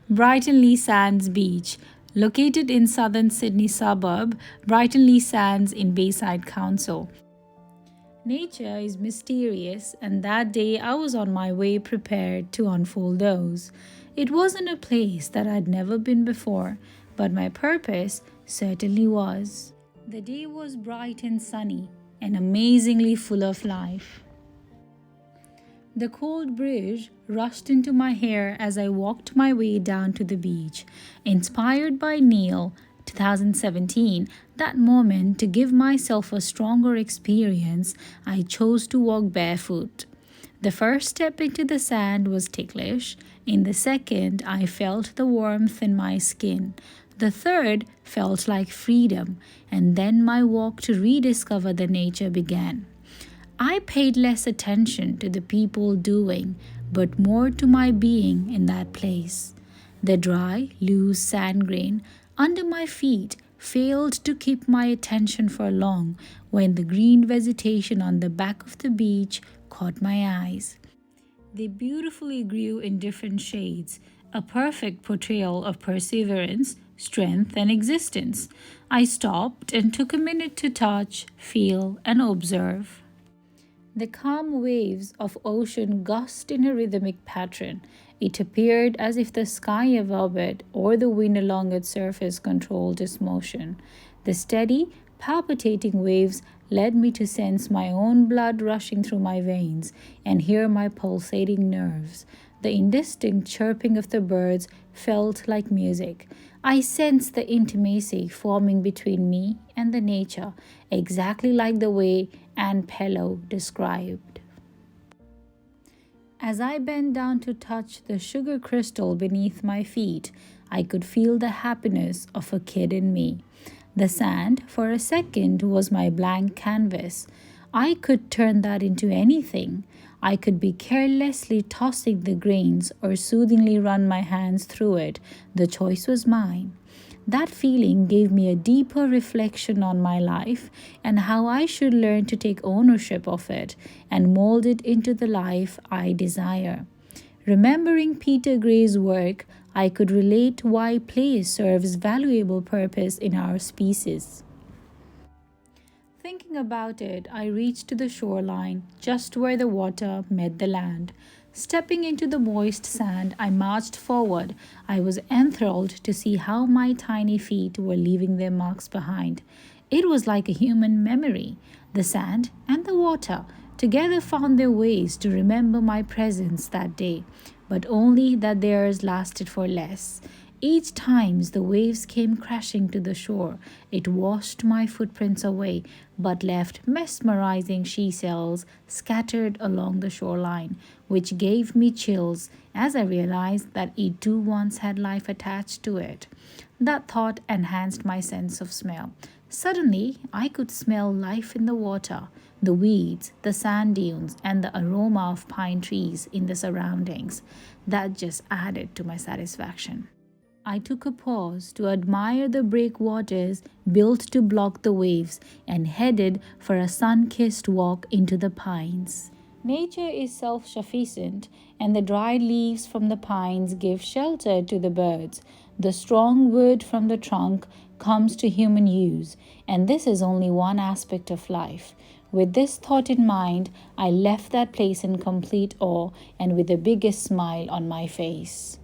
Brighten-le-sands Beach, located in southern Sydney suburb, Brighton-le-sands in Bayside Council. Nature is mysterious, and that day I was on my way prepared to unfold those. It wasn't a place that I'd never been before, but my purpose certainly was. The day was bright and sunny and amazingly full of life. The cold breeze rushed into my hair as I walked my way down to the beach. Inspired by Neil, 2017, that moment to give myself a stronger experience, I chose to walk barefoot. The first step into the sand was ticklish. In the second, I felt the warmth in my skin. The third felt like freedom, and then my walk to rediscover the nature began. I paid less attention to the people doing, but more to my being in that place. The dry, loose sand grain under my feet failed to keep my attention for long when the green vegetation on the back of the beach caught my eyes. They beautifully grew in different shades, a perfect portrayal of perseverance, strength, and existence. I stopped and took a minute to touch, feel, and observe. The calm waves of ocean gushed in a rhythmic pattern. It appeared as if the sky above it or the wind along its surface controlled its motion. The steady, palpitating waves led me to sense my own blood rushing through my veins and hear my pulsating nerves. The indistinct chirping of the birds felt like music. I sensed the intimacy forming between me and the nature, exactly like the way Anne Pellow described. As I bent down to touch the sugar crystal beneath my feet, I could feel the happiness of a kid in me. The sand, for a second, was my blank canvas. I could turn that into anything. I could be carelessly tossing the grains or soothingly run my hands through it. The choice was mine. That feeling gave me a deeper reflection on my life and how I should learn to take ownership of it and mold it into the life I desire. Remembering Peter Gray's work, I could relate why play serves valuable purpose in our species. Thinking about it, I reached to the shoreline, just where the water met the land. Stepping into the moist sand, I marched forward. I was enthralled to see how my tiny feet were leaving their marks behind. It was like a human memory. The sand and the water together found their ways to remember my presence that day, but only that theirs lasted for less. Each time the waves came crashing to the shore, it washed my footprints away, but left mesmerizing seashells scattered along the shoreline, which gave me chills as I realized that it too once had life attached to it. That thought enhanced my sense of smell. Suddenly, I could smell life in the water, the weeds, the sand dunes, and the aroma of pine trees in the surroundings. That just added to my satisfaction. I took a pause to admire the breakwaters built to block the waves and headed for a sun-kissed walk into the pines. Nature is self-sufficient, and the dried leaves from the pines give shelter to the birds. The strong wood from the trunk comes to human use, and this is only one aspect of life. With this thought in mind, I left that place in complete awe and with the biggest smile on my face.